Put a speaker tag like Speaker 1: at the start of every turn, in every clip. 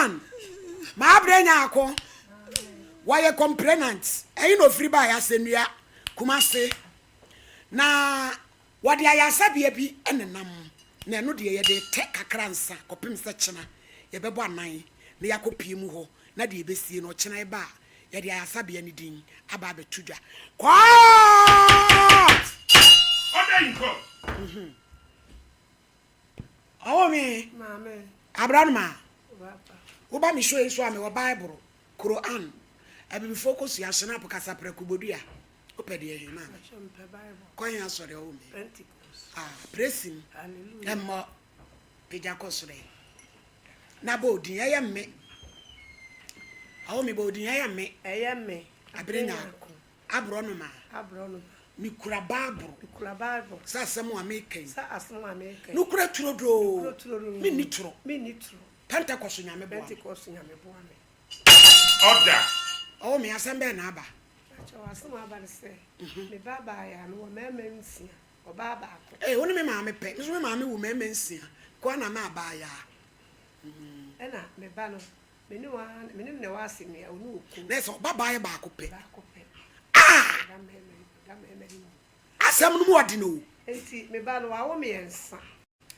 Speaker 1: Quran. My brain ako. Why a complainant? I know free by us and ya Kumase. Na what the Ayasabi be and nam. Nano dear de take a crancer, copim sectioner. Ye bebo nine, the Yakopi muho, na the besi no china bar. Ye the Ayasabi anything about the tuja. Quiet! Oh, me,
Speaker 2: Mamma.
Speaker 1: Abraham. Oba mi show you so am Bible, Quran. I be focus ya shena pokasa prekubodia. Opede e ma. Koyan asore o me.
Speaker 2: Pentecost.
Speaker 1: Praise him.
Speaker 2: Hallelujah.
Speaker 1: Emmo peja kosore. Na bodin ya me. Awo mi bodin ya me.
Speaker 2: Me.
Speaker 1: Abrenya. Abronoma. Mi kura Bible. Sa asem wa me kan. No kura turodo. Mi ni turo. Pentecost nyame bo.
Speaker 3: Order.
Speaker 1: Oh, me assemble na aba.
Speaker 2: Asem aba ne se. Me baba ya no mema nsia. Obaba ako.
Speaker 1: Woni me maame pe. So me maame wo mema nsia. Ko na ma aba ya.
Speaker 2: Ena me ba no. Me ni ne wa asem ya onu oku.
Speaker 1: Na so baba ya ba ko pe. Asem no mo di no.
Speaker 2: Enti me ba no wa wo me yensa.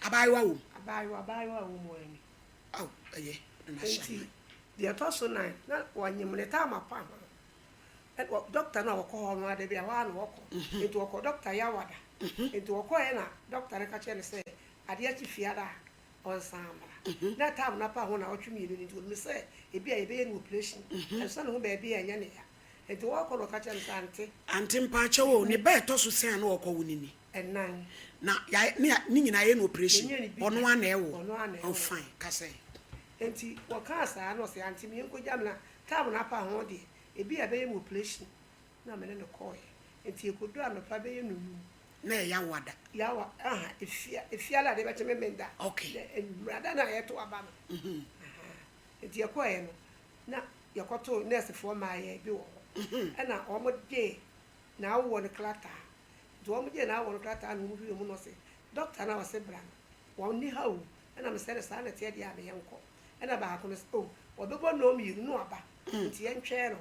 Speaker 1: Abayiwa wo.
Speaker 2: Abayiwa wo mo ani.
Speaker 1: Oh, yeah.
Speaker 2: Enti the atoso nine na wanyem ne ta mapa ho. Et doctor na woko no ade bia wa na woko. Enti woko doctor ya wada. Enti woko e na doctor ne ka che ne se ade achi fiada on samra. Na ta na pa ho na otwemi ni nti me se e bia e be no operation. Enso ne ho ba bia enya ne ya. Enti woko no ka che ne sante.
Speaker 1: Anti mpa che wo ne be to so sen na woko wo ni.
Speaker 2: Enan.
Speaker 1: Na ya ni nyina ye no operation. Ono ana e wo. Oh fine, ka say.
Speaker 2: Enti wakasa no se anti mi enko jamna tab na pa ho de e bi abe mu operation na me ne no koy enti ekodu anopa be yenu
Speaker 1: na ya wada
Speaker 2: efia la de be menda
Speaker 1: okay
Speaker 2: brada na yeto aba no enti yakoy no na yakoto nurse for ma ye bi wo e na o mo de na wo no klata do mo de na wo no klata no mu no se doctor na wo se bra wo ni ha wo e na me se sa na tie dia me yenko ena ba ko no obebo no mi no aba nti yentwe no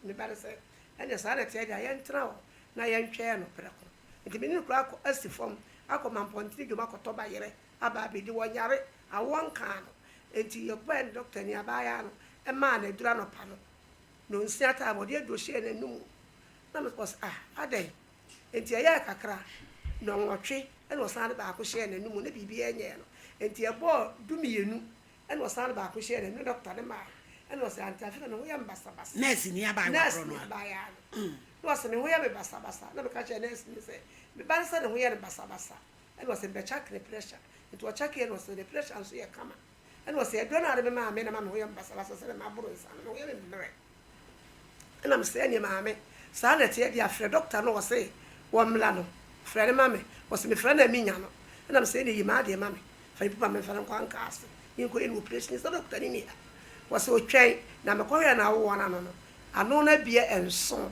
Speaker 2: me ba se ena sa na tie dia yentra o na yentwe no preko nti me ni kura ko asifom akoma mponti dwuma koto ba yere aba be di wonyare awon kan no nti yekwa doctor ni aba ya no e ma na dura no pa no nsia ta mo de do hye na num na me pos adai nti ya kakra no nwotwe ena osan ba ko hye na num na bibi enye no nti ebo dumienu ena osan ba ko hye na doctor ne ma ena osan antafi na wo ya mbasa basa
Speaker 1: nurse ni aba wa pro no
Speaker 2: aba ya no osan ne wo ya me basa basa na me ka che nurse ni se me ba nsa ne wo ya ne basa basa ena osan be check the pressure nti wo check ena osan the pressure anso ya kama ena osan do na re ma me na ma wo ya mbasa basa se ma buru nsa no wo ya me mre ena me se anya ma me sa na tie dia frɛ doctor no wo se wo mla no frɛ ne ma me wo se me frɛ na mi nya no ena me se ne yi ma de ma me fa ni papa me fa nko anka ase yinko enu operation so doctor ni ya was o twɛn na me kɔhwɛ na wo na no ano na bie enso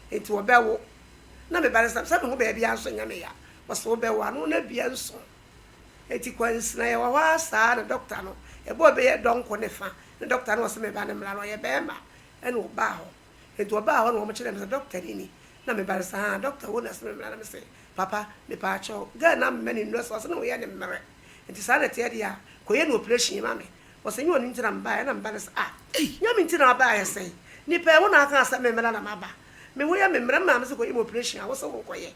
Speaker 2: enti wo bɛwo na me bare sɛ me ho ba bia nso nya me ya was wo bɛwo ano na bie enso enti kwansina ya wa asa na doctor no e bo be ye donko ne fa na doctor no was me ba ne mla no ye be ma ene wo ba ho enti wo ba ho no mo kyerɛ me doctor ni na me bare sɛ doctor wo na se me mla na me se papa me pa cho ga na me ni no so na wo ye ne mre enti sa na tie dia ko ye no operation ma me was nyo ni ntina mba na mba se nya mi ntina ba ya se ni pe wo na aka asa me mra na maba me wo ya me mra ma me se ko ye operation a wo so wo koye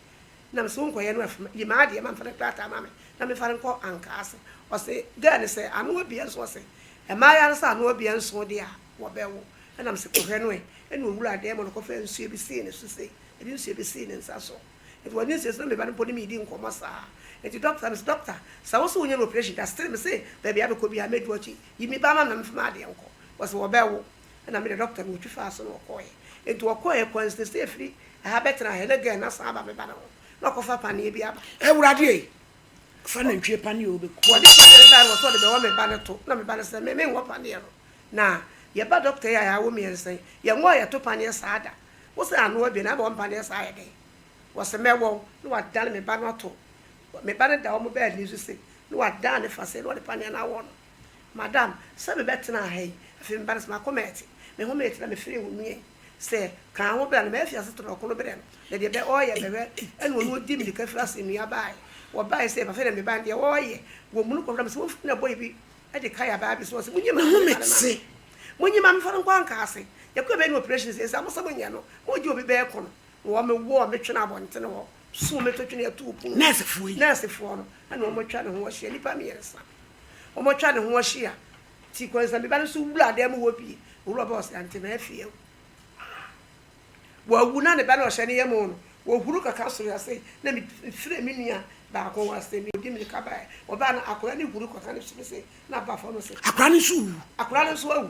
Speaker 2: na me so wo koye no afa yi ma de ma mfa na klata ma me na me fa nko anka ase o se ga ne se anu obi enso se e ma ya nsa anu obi enso de a wo be wo na me se ko hwe no e no wura de mo no ko fa nsu bi si ne so se e bi nsu bi si ne nsa so e wo ni se so me ba no poni mi di nko mo sa eti doctor sa wo so wonya no operation da still me say baby abeko bi amedu achi yimi ba ma na mfama de nko was wo bewo na me the doctor no twifa so no koye enti wo koye konste say free ha betra he na ga na sa ba me ba na ho na ko fa pane bi aba
Speaker 1: ewurade e fa na ntwe pane o be
Speaker 2: ko de ko ba no so de be wo me ba ne to na me ba ne se me ngo pane no na ye ba doctor ya wo me ensen ye ngo ya to pane sa ada wo se anu obi na ba wo pane sa ya de wo se mewo no wa dale me ba no to me ba ne da wo mo ba ni so se no wa da ne fa se no de pane na wo no madam se me betena hai afi me banes ma comment me ho meti na me free hu se kan ho bra na me afia se to ko no bre no de be oye bebe ene wo di mi ka fra se nua bai wo bai se ba fe na me ban de wo oye wo munu ko fra me se wo fu na boy bi e de kai aba bi so se munyima
Speaker 1: ho meti
Speaker 2: munyima me fa nko anka ase yakọ be no operation se am so munya no mo ji obi be ko no wo me wo me twena abonte no so me to twena etu pu
Speaker 1: nurse fu
Speaker 2: no ana wo mo twa ne ho hye nipa me yeresa wo mo twa ne ho hye ti kwanza me ba no so wura de mo wo bi wura ba o se ante me afie wo wu na ne ba no hye ne yemo no wo huru kaka so ya se na me fire me nua ba ko wa se me odi me ka ba o ba na akora ne huru kaka ne so se na ba fo no se
Speaker 1: akora ne so
Speaker 2: awu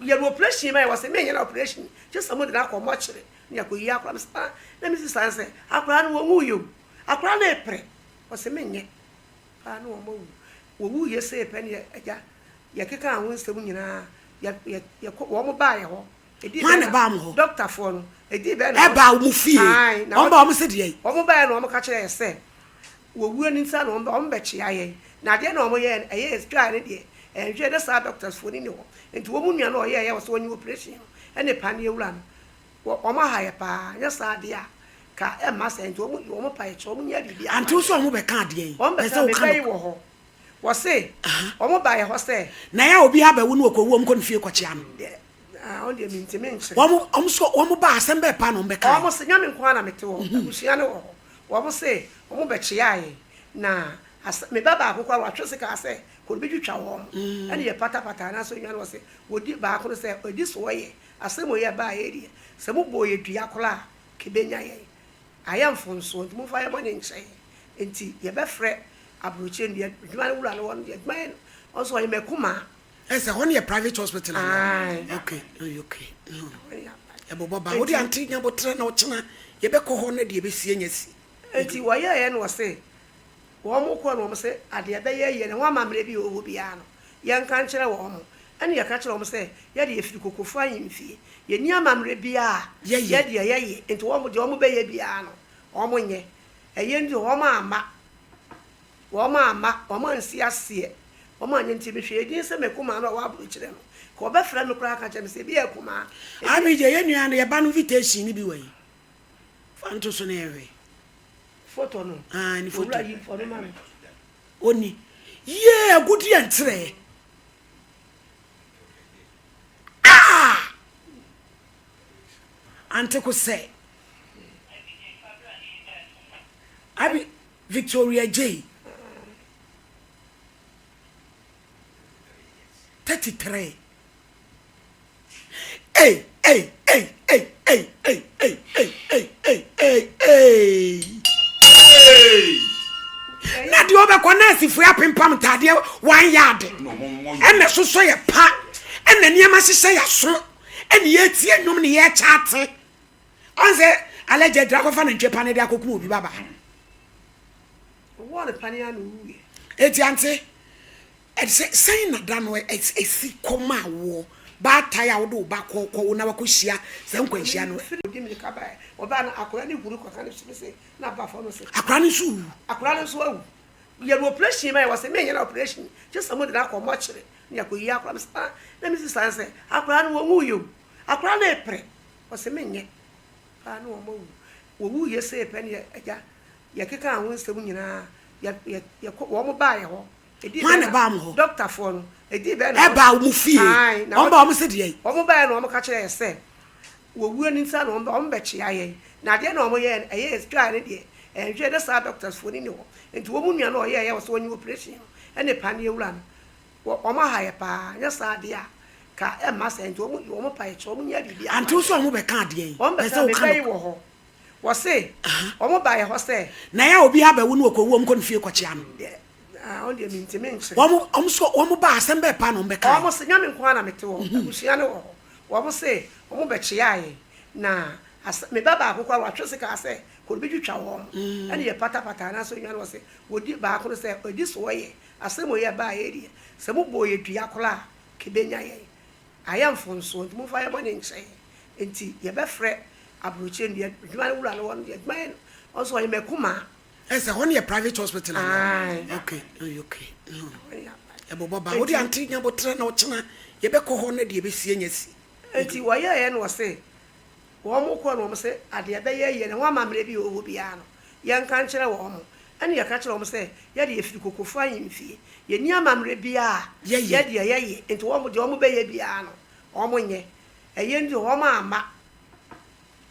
Speaker 2: ye operation mai was me na operation just someone that come watch it na ko yi akora me na me sister say akora no wo yo akora na epre was me nye pa no wo wu ye say pe ne aja ye keka ho nsem nyina ye wo mo ba ye ho edi
Speaker 1: ba
Speaker 2: doctor for no edi be na
Speaker 1: e ba mu fie on ba mo se de
Speaker 2: wo mo ba ye no mo ka kire ye say wo wu ani nsa no wo mo be chia ye na de na wo mo ye eye extra ne de enhwe de sa doctors for ni ho enti wo mu nua no ye ye wo so onyi operation ene pa ne ewura no wo ma ha ye pa nya sa de a ka e ma se enti wo mo pa ye cho mo nya bibia
Speaker 1: antu so wo be ka de yin
Speaker 2: be se wo kan wo ho wo se wo mo ba ye ho se
Speaker 1: na ya obi ha ba wu no okowu om ko no fie ko chia no
Speaker 2: on de minti menche
Speaker 1: wo mo ba asem be pa no be ka
Speaker 2: wo mo se nya me nko na mete wo abusia ne wo wo mo se wo mo be chia ye na me baba akokwa wa twese ka se ko be twitwa wo ene ye pata na so nwa no se wodi ba akoro se odi so ye asemo ye ba ye die se mo boye dua kola ke benya ye ayam fonso nti mo fa ye mo ne nche enti ye be frɛ abroche ndi duma ne wura no won ye duma ye also ye mekuma
Speaker 1: ese hon ye private hospital okay e bobo ba wodi anti nya botre na ochena ye be ko ho na de be sie nya si
Speaker 2: enti wo ye no se wo mo ko no mo se ade be ye ne ho amamre bi owo bia no ye nka nkyere wo mo ene ye ka kyere wo se ye de ye firi kokofu anyi mfie ye ni amamre bia ye de ye enti wo mo de wo mo be ye bia no wo mo nye eye ndi wo ma ama wo mo nsi ase wo mo anye nti be hwe edin se mekuma no wa aburo kyere no ko be fra me kura ka kyere se bi ekuma
Speaker 1: abi je ye nua no ye ba no invitation ni bi wai fanto so na ewe
Speaker 2: photo no
Speaker 1: ni photo
Speaker 2: ura yi photo ma
Speaker 1: oni ye agudi entre ante ko say abi Victoria J 33 hey na di obe ko na sifu ya pimpam tade 1 yard ene so ye pa ene niam asese ya so ene ye tie nwom ne ye chaate onse alaje drako fa na ntwepa ne de akoku obi baba
Speaker 2: wo ne pania no uye
Speaker 1: eti ante e say na da no esi koma wo ba taya wo do ba ko na wakohia se nkwanhia no
Speaker 2: odi mi ka ba oba na akora ne huru kwaka ne se na ba fo no se
Speaker 1: akora ne so
Speaker 2: awu ye operation mai was me na operation just someone that come watch it ne akoyi akora me na me sister say akora no wo yo akora na epre was me nye pa no wo wu ye se pe ne aja ye keka ho nsem nyina ye wo mo ba ye ho edi doctor for no edi be na
Speaker 1: e ba mu fie on ba mo se de
Speaker 2: wo mo ba ye no wo mo ka kire ye se wo wu ani nsa no wo mo be chia ye na de na wo mo ye eye extra ne de enhwe de sa doctors for ni ho enti wo mu nua no ye ye wo so onyi operation ene pa ne ewura no wo ma ha ye pa nya sa de a ka e ma se enti wo mo pa ye cho mo nya bibia
Speaker 1: antu so wo be ka de yin
Speaker 2: be se wo kan wo ho wo se wo mo ba ye ho se
Speaker 1: na ya obi ha ba wu no okowu om ko no fie ko chia no
Speaker 2: on de minti menche
Speaker 1: wo mo ba asem be pa no be ka
Speaker 2: wo mo se nya me nko na mete wo abusia ne wo mo se wo mo be chia ye na me baba akokwa wa twese ka se ko be twitwa wo ene ye pata na so nwa no se wodi ba akoro se odi so ye asemo ye ba ye die se mo boye dua kola ke benya ye ayam fonso nti mo fa ye bo ne nche enti ye be frɛ abroche ndi duma ne wura no won ye duma ye also ye mekuma
Speaker 1: ese hon ye private hospital
Speaker 2: okay
Speaker 1: Baba, what you think about Trana? You be cohoned, you be seeing yes.
Speaker 2: Enti wa ye no se wo mo ko no mo se ade be ye ne wa mamre bi owo bia no ye nka nkere wo mo ene ye ka kere wo se ye de efiri kokofu anyi mfie ye ni amamre bia ye de ye enti wo mo de wo mo be ye bia no wo mo nye eye ndi wo ma ama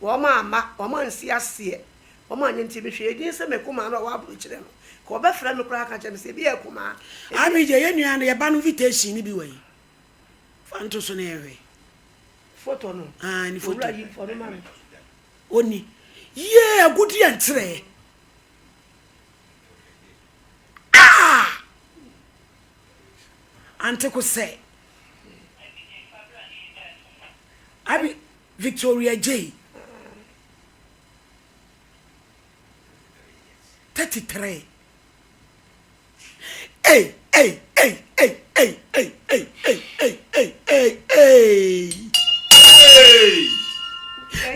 Speaker 2: wo ma nsi ase wo ma nye nti be hwe edin se mekuma no wa buru kire no ko be fra me kura ka kire se bi ekuma
Speaker 1: abi je ye nua no ye ba no invitation ni bi wai fanto so na ewe
Speaker 2: photo no
Speaker 1: ni photo
Speaker 2: photo man
Speaker 1: oni yeah good yantre ante ko say abi Victoria J 33 hey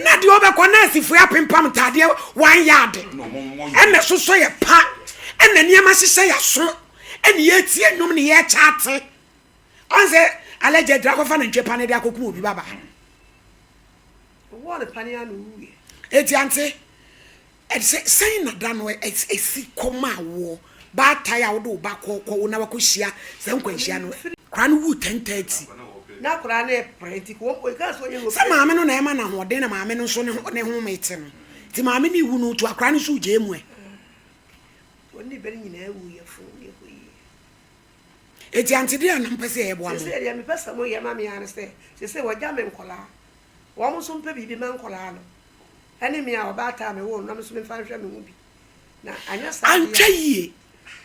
Speaker 1: na di obe konesi fu ya pimpam tade 1 yard enne soso ye pa enne niam asese ya so enne ye tie nnum ne ye chaate onse aleje drako fa na ntwepa ne de akoku obi baba
Speaker 2: wo ne pania no uye
Speaker 1: eti ante e say na da no esi koma wo ba taya wo do ba ko na wakohia se nkwanhia no kra no wu 10:30
Speaker 2: na kura na prenti ko o ka so nyi
Speaker 1: sa maame no na ema na hode na maame no so ne ho mete no ti maame ni wu no to akra no so je emu
Speaker 2: oni beri nyina ewu ye fu ye ko yi
Speaker 1: eti ante dia na mpese ye bo am
Speaker 2: se dia me pesa mo ye mama ya ne se wagya me nkola wo mo so mpe bibi me nkola no ene mi a obata me wo na me so me fa hwe me hu bi na anya sa
Speaker 1: antwa yie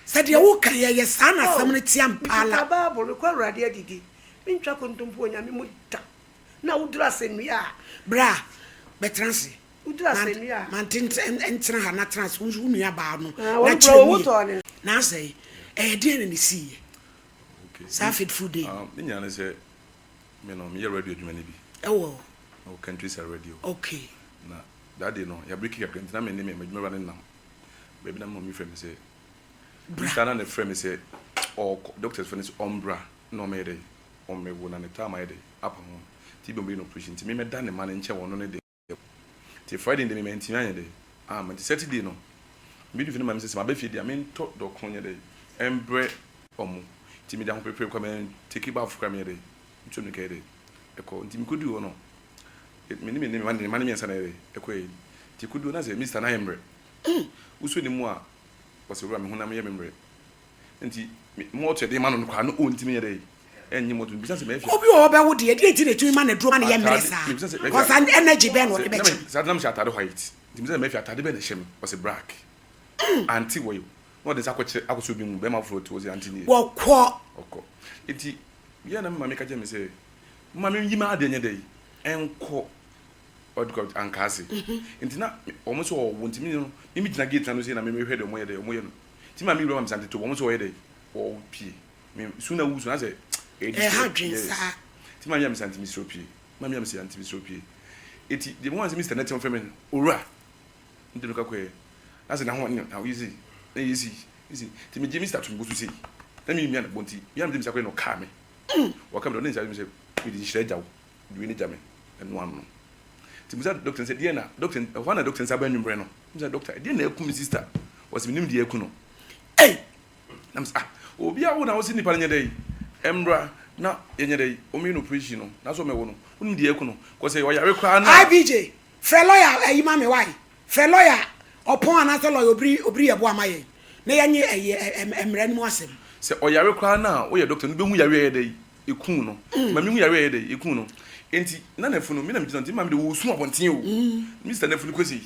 Speaker 1: se dia wo kan ye sa na sam ne tia mpala
Speaker 2: baba bo ko awrade adidi ntwa kontompo nyame mu da na udura senua
Speaker 1: bra betransi
Speaker 2: udura senua
Speaker 1: mantin entra ha na trans unua ba no
Speaker 2: na chiri
Speaker 1: na say dey na see okay safed food day
Speaker 3: me nyane say me no me radio adwuma ne bi
Speaker 1: oh
Speaker 3: countries are radio
Speaker 1: okay
Speaker 3: na that day no ya break your print na me ne me adwuma ba ne nam baby na mo mi friend say bra na friend say or doctors for this umbra no me dey on me wona ne time I dey up on ti be no operation ti me da ne man nche wono ne dey ti Friday dey me nti anya dey man ti Saturday no me do fi ma me say ma be fi dey me to do kon ye dey embre omo ti me da ho prepare kwa me take bath kwa me dey ntu no ke dey e ko nti me kudu ho no me ni man me nsa na dey e ko ti kudu na say Mr. na embre usu ni mu a was ura me ho na me embre nti mo to dey man no kwa no o nti me ye dey enyi mo to bisa se me afia
Speaker 1: obi o be wo de ti de tumi ma na dro ma na ye mresa cause an energy ben what be che
Speaker 3: sa nam sha atade white nti bisa me afia atade be na hye me was black anti wo yo no de sa akoso bi mu be ma fro to was anti ni
Speaker 1: wo kwo
Speaker 3: okko enti ye na mama me ka je me say mama yi ma ade nye dey enko odko ankase enti na omo so wo nti mi no mi gina gate na no say na me hwe de omo ye no ti ma mi ro ma sante to omo so wo ye dey wo pie me suna wu so na say
Speaker 1: hadwensa
Speaker 3: ti ma yam santi misropie ma mi yam santi misropie eti the one Mr. Netem femen ora ndinu ka kwe as na ho na easy ti me je Mr. Tumbo so sei na mi na bonti yam dem sakwe no ka me wa kam do ne say mi di shire jawo du ni jame eno am no ti mi say doctor say dia na doctor one na doctor saban nwumre no mi say doctor dia na eku mi sister was mi nim dia eku no nam say obi a wo na wo si nipa nya dai embra na yenye dey omi no preach no na so me wo no unim die eku no ko say oyare kwa na
Speaker 1: IBJ fe lawyer ayima me why fe lawyer opon anase lawyer obri yebo amaye na yenye emre ni mu asem
Speaker 3: say oyare kwa na wo ye doctor no be hu yare ye dey eku no ma mi hu yare ye dey eku no enti na na fu no mi na mi tonti ma mi de wo su abonten o Mr. na fu no kwesi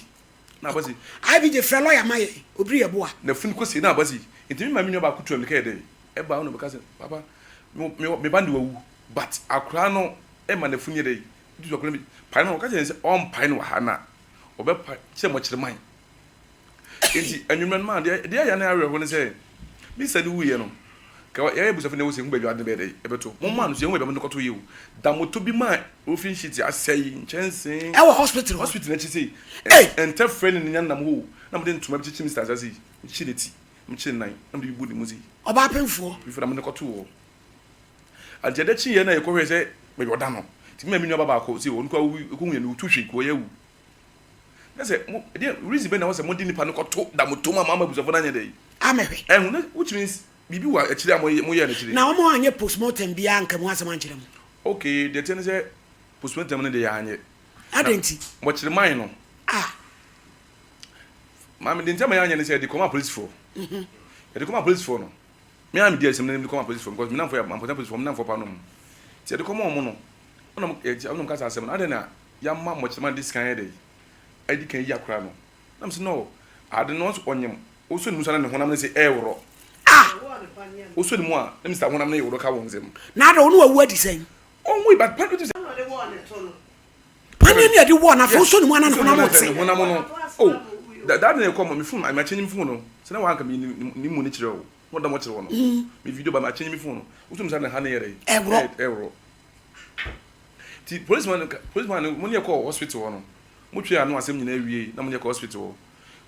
Speaker 3: na abasi
Speaker 1: IBJ fe lawyer amaye obri yebo a
Speaker 3: na fu no kwesi na abasi enti mi ma mi no ba kutu am le ka ye dey e ba no be ka say papa me band wu but akra no e ma na funye dey du akra pai no ka say on pai no ha na obe pa che mo kire man enti anwumran ma de ya na awe ho ne say mi sadi wu ye no ka ya e busafe ne wo se hu ba ade be dey e beto mo ma no se hu be mo ko to ye wu da moto bi ma ofin shit asai nchense
Speaker 1: e wo hospital
Speaker 3: na chi say enter friend ni nyan nam ho na mo de ntuma bi chi Mr. Asasi chi neti mo chi nan na mo de bi bu ni muzi
Speaker 1: oba penfo
Speaker 3: bi fa na mo ko to and the chi na yɛkɔhwɛ sɛ me yoda no ti me nua baba ko si won ko ku hu no tu hwe ko yawu na sɛ de reason be na wo sɛ mo di nipa no kɔto da mo to mama busofo na nya dai
Speaker 1: amehwe
Speaker 3: ehun na which means bibi wa akiri mo yɛ na akiri
Speaker 1: na wo mo anye postmortem bia nka mo asɛm ankyerɛ mo
Speaker 3: okay the thing say postmortem no de ya anye
Speaker 1: adenti
Speaker 3: mo kyerɛ man no mama de ntama ya anye ne sɛ de kɔma police for de kɔma police for no me am dey asem na de kɔma police for because me na for am police for me na for pa no ti de kɔma mo no onam kasa asem na na ya ma mo kyerɛ man this kind dey edi kan ya kra no na me say no ade no onyem oso ni musa na ne honam ne say ewro oso ni mu a na Mr. honam na ewro ka won zem
Speaker 1: na da onu awu adi sen
Speaker 3: onwe but pan to say
Speaker 1: pan ni adi wo na fo so ni mu ana honam o te
Speaker 3: honam no oh that na come me phone my change me phone no say na wan ka me ni mu ni kire o mo da mo kire wo no me video ba ma change me phone no oso musa na ha na yere ewro ti policeman mo ne call hospital no mo twa anu asem nyina wie na mo ne call hospital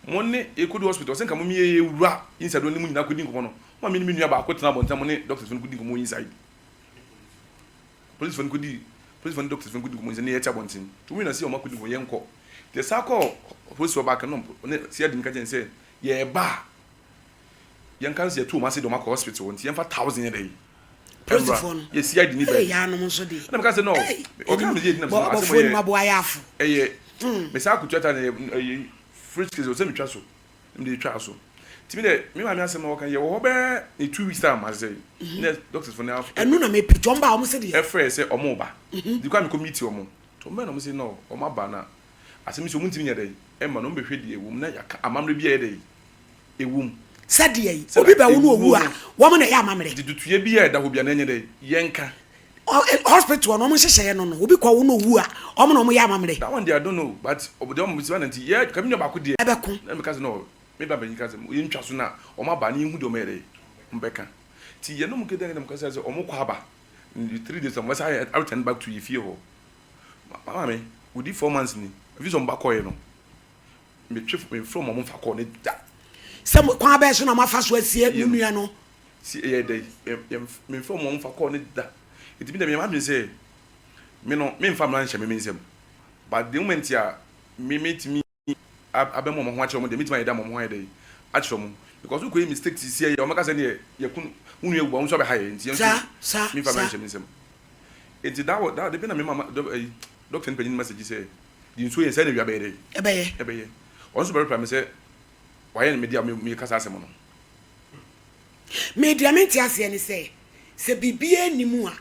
Speaker 3: mo ne ekodi hospital sen ka mo mi ewura inside no mu nyina kodi nkomo no mo mi ni nua ba akotena bonta mo ne doctors fun kodi nkomo inside police fun doctors fun kodi nkomo inside ne ya cha bontin to we na see o ma kodi nkomo ye nko the circle police back no ne see adi nka jen say ye ba yan kan see tu ma see do ma hospital won ti yan fa 1000 dey
Speaker 1: police phone
Speaker 3: ye see adi ni ba
Speaker 1: ya no mo so dey
Speaker 3: na me ka say no o ka me dey na
Speaker 1: mo phone ma bo ayafu
Speaker 3: me sa ku twata na fridge case o se me twa so me dey twa so ti me de me ma me asem o kan ye wo be 2 weeks time as say ne doctors for now
Speaker 1: enu na me picture mba o mo se dey
Speaker 3: e say o mo ba di kwa me committee o mo to me na mo say no o ma ba na asem so mu ntimi nya dey e ma no be hwe di ewum na ya amamre bi e dey ewum
Speaker 1: sade yi obi ba wo no owu a wo mo na ya amamre
Speaker 3: di dutuye bi e da ho bia na nya dey yenka
Speaker 1: hospital no mo hyehyɛ no no obi kwa wo no owu a o mo na mo ya amamre
Speaker 3: that one day I don't know but obodi o mo bi na nti ye ka mi nyo ba ko die
Speaker 1: ebeko
Speaker 3: na me ka say no me ba banyi ka say ye ntwa so na o ma ba na hu do mere mbeka ti ye no mo ke na mo ka say o mo kwa ba in 3 days am say I return back to Ifie ho mama me we did 4 months ni if some back no me twe me from mo fa call ni da
Speaker 1: some kwa ba so na ma fa so asie nua no
Speaker 3: si ye dey me from mo fa call ni da it be me ma me say me no me mfa mlan hye me nsem but the moment ya me meet me abemo mo ho a kire mo de meet me da mo ho a dey a kire mo because we go mistake ti see ya o maka say ne ye kun unu ewu won so be ha ye nti me mfa mlan hye me nsem it that the be na me mama doctor npenyin message say di nso ye say na wi abeye dey ebeye on so be reply me say why na me dia me kasa asem no
Speaker 1: me dia me ti ase ni say se bibie ni mu a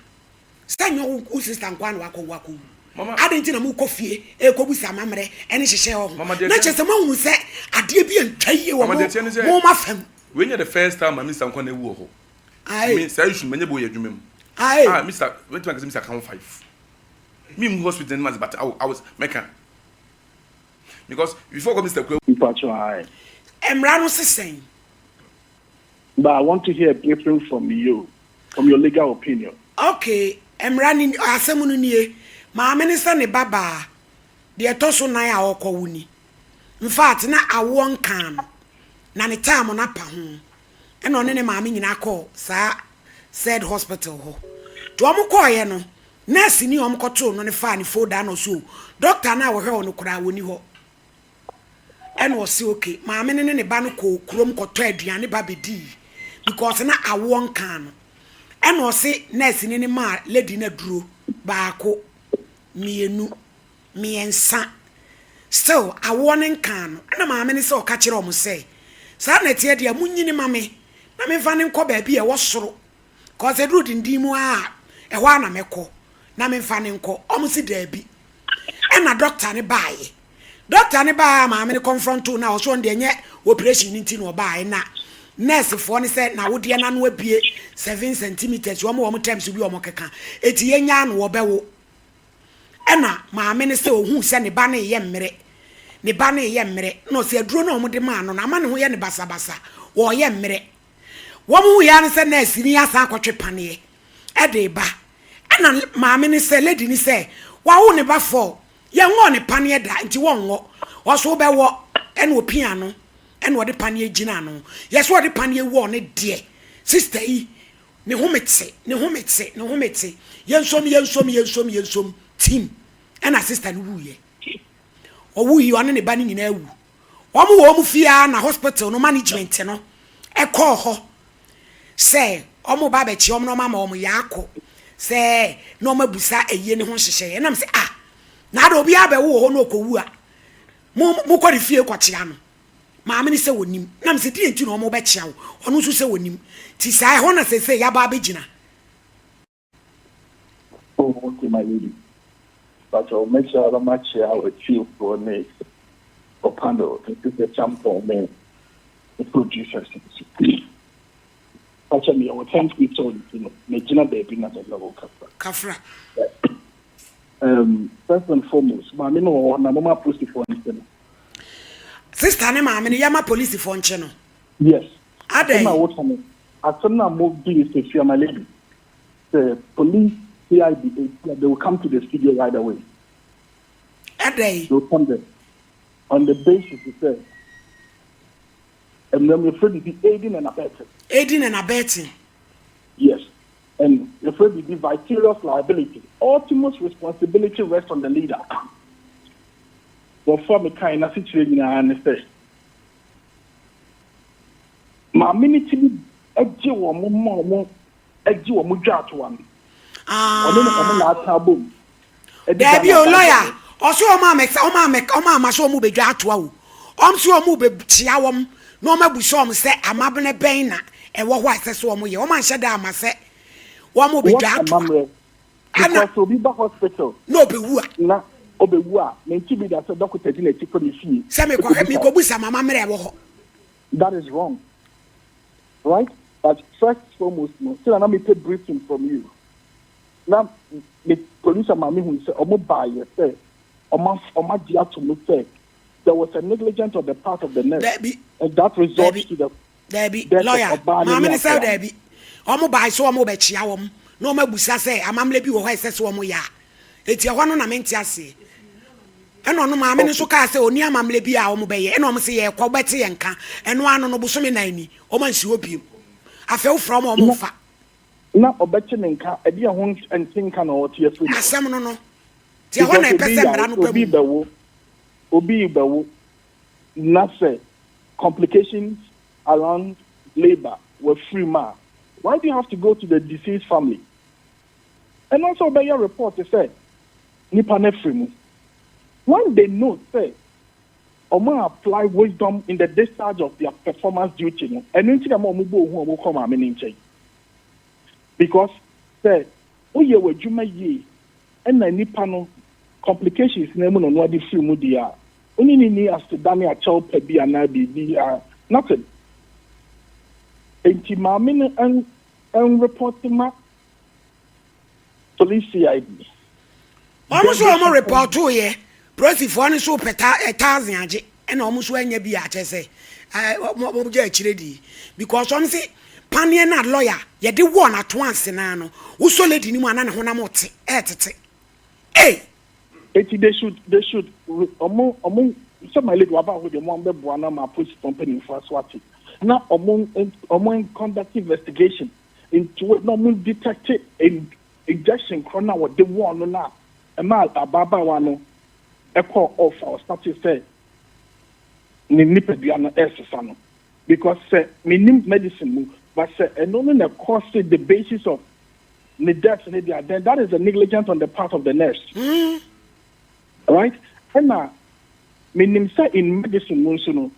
Speaker 1: sanyo u sister nkwan wako
Speaker 3: mama
Speaker 1: adenti na mu kofie e ko busa mamre ene hyehye ho na chese ma hu se ade bi antwaye wo mo ma fam
Speaker 3: when you the first time Mr. nkwan ewu ho me say you should menye boy adwumem Mr. when to Mr. count 5 me in hospital mas but I was meka because before Mr. Kwe
Speaker 1: emra no sesen
Speaker 4: but I want to hear a briefing from you from your legal opinion.
Speaker 1: Okay, emra ni asemu no nie ma minister ne baba de etoso nan a okowuni in fact na awo nkan na ne time na pa ho e no ne ma nyina call sa said hospital ho to am call ye no nurse ni om koto no ne fa ne folder no so doctor na wo hwe no kura woni ho e no se okay ma ne ba no ko kurom koto aduane ba bedi because na awo nkan no e no se nurse ni ma lady na duro baako mienu miensa still awo ne nkan no na ma ne se o ka kire o mo say sa na tie dia munyini mame na me fa ne nko ba bi e wo soro cause e duro dindimu a e ho na meko na me fa ne nko o mo si da bi e na doctor ne baaye doctor ne baa ma me confront na o so ndie nye operation ni nti no baaye na nurse for ne say na wo de na no abie 7 cm wo mo times bi o mo keka eti yenya no wo bewo e na ma me ne say ohun se ne ba ne ye mmere no se aduro na o mo de ma no na ma ne ho ye ne basabasa wo ye mmere wo mo ya ne say nurse ni asa akotwe pane e de ba e na ma me ne say lady ni say wa wo ne ba for ye ngo ne pane da nti wo ngo wo so bewo e na opia no ene wo de pane gina no yes wo de pane wo ne de sister yi ne ho mete yensom team and assistant wu ye owu yi one ne ba ne nyina wu wo mu fia na hospital no management no e call ho say omo ba be chi omo no mama omo yakọ say no mabusa eye ne ho hyehye na me say na da obi abewo ho no kowu a mu kwari fie kwachia no maame ni say wonim na me say di enti no omo be chia wo ono so say wonim ti sai ho na say ya ba begina.
Speaker 4: Oh, okay, my lady. But I'll make sure I'll match our chief for next or panel. This is the champion man. The producers. Actually, I will thank you so Majina baby not a level
Speaker 1: Kafra.
Speaker 4: First and foremost, my no mama police for instance.
Speaker 1: Sister ne ma me yama police for nche.
Speaker 4: Yes.
Speaker 1: Ade.
Speaker 4: I turn now move this to my lady. The police CID, they will come to the studio right away.
Speaker 1: Ade.
Speaker 4: They'll come there. On the basis, it says, and then we're afraid to be aiding and abetting.
Speaker 1: Aiding and abetting.
Speaker 4: Yes. And we're afraid to be vicarious liability. Ultimate responsibility rests on the leader. But for me, kind of situation, I understand. My minute, edgy or more, edgy or mujat one.
Speaker 1: There be a lawyer. Also, Oma so mu be dwa atoa wo. So mu be tia wom. No ma buso say amabene ben na e wo ho asese wo ye. Oma nhyɛ da ama sɛ wo mu be dwa atoa.
Speaker 4: Because obi ba hospital.
Speaker 1: No be wu a.
Speaker 4: Na obi wu a. Me nti bi da sɛ doctor di na ti ko ni fie.
Speaker 1: Sɛ me ko busa mama mere wo ho.
Speaker 4: That is wrong. Right? But first foremost, no. Still na me take briefing from you. Now, the police and mommy who said, "Omo buy you say, Omo dia to me say, there was a negligence on the part of the nurse, and that results to the
Speaker 1: lawyer. Mommy said, "Debbie, Omo buy so Omo be chia wom. No me busa say, amamle bi wo ho say so Omo ya. Eti ho no na me ntia se. Eno no maame no so ka say oni amamle bi a Omo be ye. Eno Omo say ye kwa beti ye nka. Eno ano no busome nan ni. Omo nsi obiem. Afew from Omo fa.
Speaker 4: Na obetchenenka edi ehun entinka na otie so
Speaker 1: asem no ti ho na pese mra no pamu
Speaker 4: obi bewo na say complications around labor were free ma. Why do you have to go to the deceased family? And also by your report they say nipa na free mu. When they know say omo apply wisdom in the discharge of their performance duty no enu nti na mo bo hu omo come am ni nche. Because say oye wadwuma ye na nipa no complications na mu no no ade free mu dia oni ni as to Daniel Chalpa bi na bi nothing enti ma me en report ma police CID
Speaker 1: almost omo report to ye prosifo ni so peta 1000 age na omo so anya bi a che say mo je akire di because some say panie na lawyer ye de one at once na no wo so lady ni mu ana ne honam ote etete
Speaker 4: they should omo so my lady waba ho de mo be boa na ma police company for swati na omo conduct investigation into no mo detect injection corona what the one no na e ma ababa wa no e call off or start say ni nipa bia no esesa no because say minim medicine mu but say and only the cost the basis of the death and then that is a negligence on the part of the nurse. Right? And now minim say in medicine no so no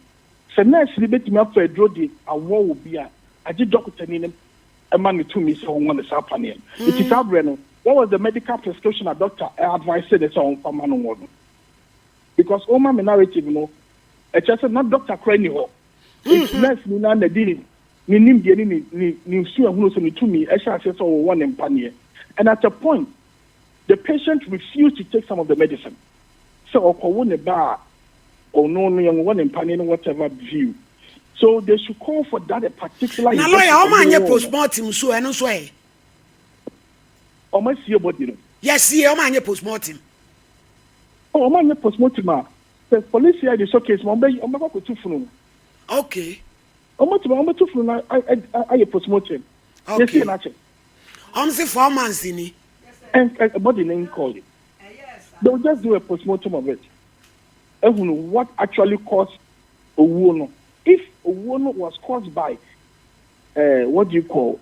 Speaker 4: say nurse ni betimi afa drodi awo obi a agi doctor ni e man to me so one is happening. It is abreno. What was the medical prescription a doctor advised the on for man no because all my narrative no e just not doctor cranny ho. It's nurse ni na na di ni nim de ni su ehunu so ni to me e sha say so one empanie. And at a point the patient refused to take some of the medicine. So okowo ne ba or no one empanie whatever view. So they should call for that a particular.
Speaker 1: Na lawyer, how man postmortem so eno so e.
Speaker 4: O ma see body no.
Speaker 1: Yes, see, how man postmortem.
Speaker 4: Oh, man postmortem. The police here the showcase mo be ko tu funu.
Speaker 1: Okay.
Speaker 4: O mo tu funu na I postmortem.
Speaker 1: Okay.
Speaker 4: Yes, yes.
Speaker 1: Say 4 months in.
Speaker 4: And a body name called it. They'll just do a postmortem of it. And what actually caused Owuo. If Owuo was caused by what do you call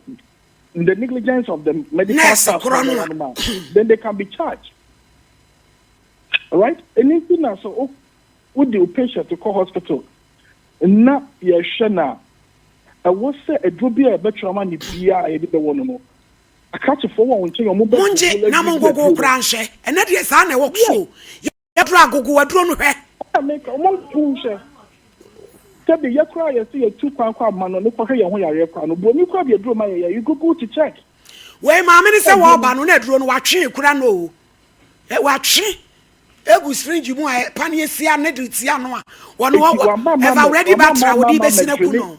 Speaker 4: the negligence of the medical staff, then they can be charged. All right? Anything else, with the patient to call hospital, not Yashana. I was say a drobia better man if I did the one. I catch a phone and say,
Speaker 1: Munje, Namongo branch, and that is an walk show. You drag go a drone.
Speaker 4: I make a month to tell the Yakra, you see a 2 pound man on the pocket when you're but you could be a drone, you go to check.
Speaker 1: Where my minister Warban on a drone watching, could I know? Watching. Egu strange mu a paniesia ne dutia no a wono have already batra wo di besina kuno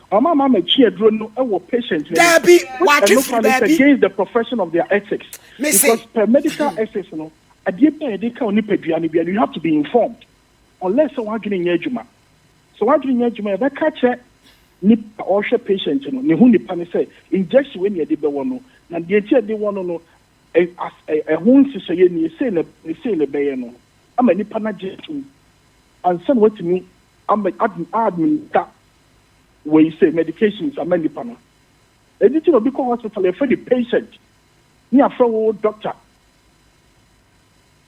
Speaker 4: mama chi adro no e wo patient
Speaker 1: there be what if
Speaker 4: against the profession of their ethics because per medical ethics no ade be dey ka oni paduane bia you have to be informed unless so wadwene nya adwuma so wadwene nya adwuma be ka che ni o hwe patient no ne hu nipa ne say injection we ne dey be wo no na de tie dey wo no a home sister ye say le be no ama nipa na jetu and send what me am admin that we say medications am nipa no anything will be called hospital for the patient ni afro doctor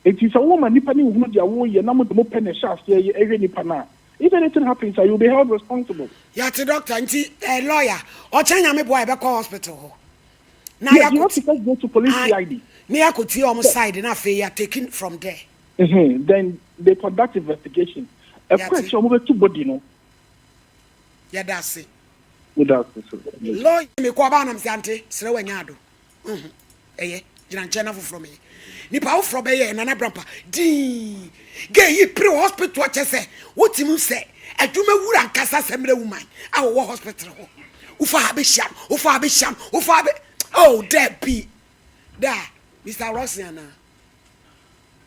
Speaker 4: it is a woman nipa ni hu dia wo ye na mo de pen shaft ye nipa na if anything happens you will be held responsible
Speaker 1: ya the doctor nti lawyer o chanya me boy be call hospital
Speaker 4: now you have to first go to police CID.
Speaker 1: Me akoti on side na fe ya taken from there.
Speaker 4: Then they conduct investigation. A question over to body no.
Speaker 1: Yeah, that's it.
Speaker 4: Without
Speaker 1: Lord, me ko ba na msiante sere wanyado. Eye, jina nchena from me. Nipa wo from eye na na brampa. Di. Ge yi pre hospital chese. Wotimu se adwuma wura nkasa semre woman. A wo hospital ho. Ufa abesham. Oh, there be. Da, Mr. Rossiana.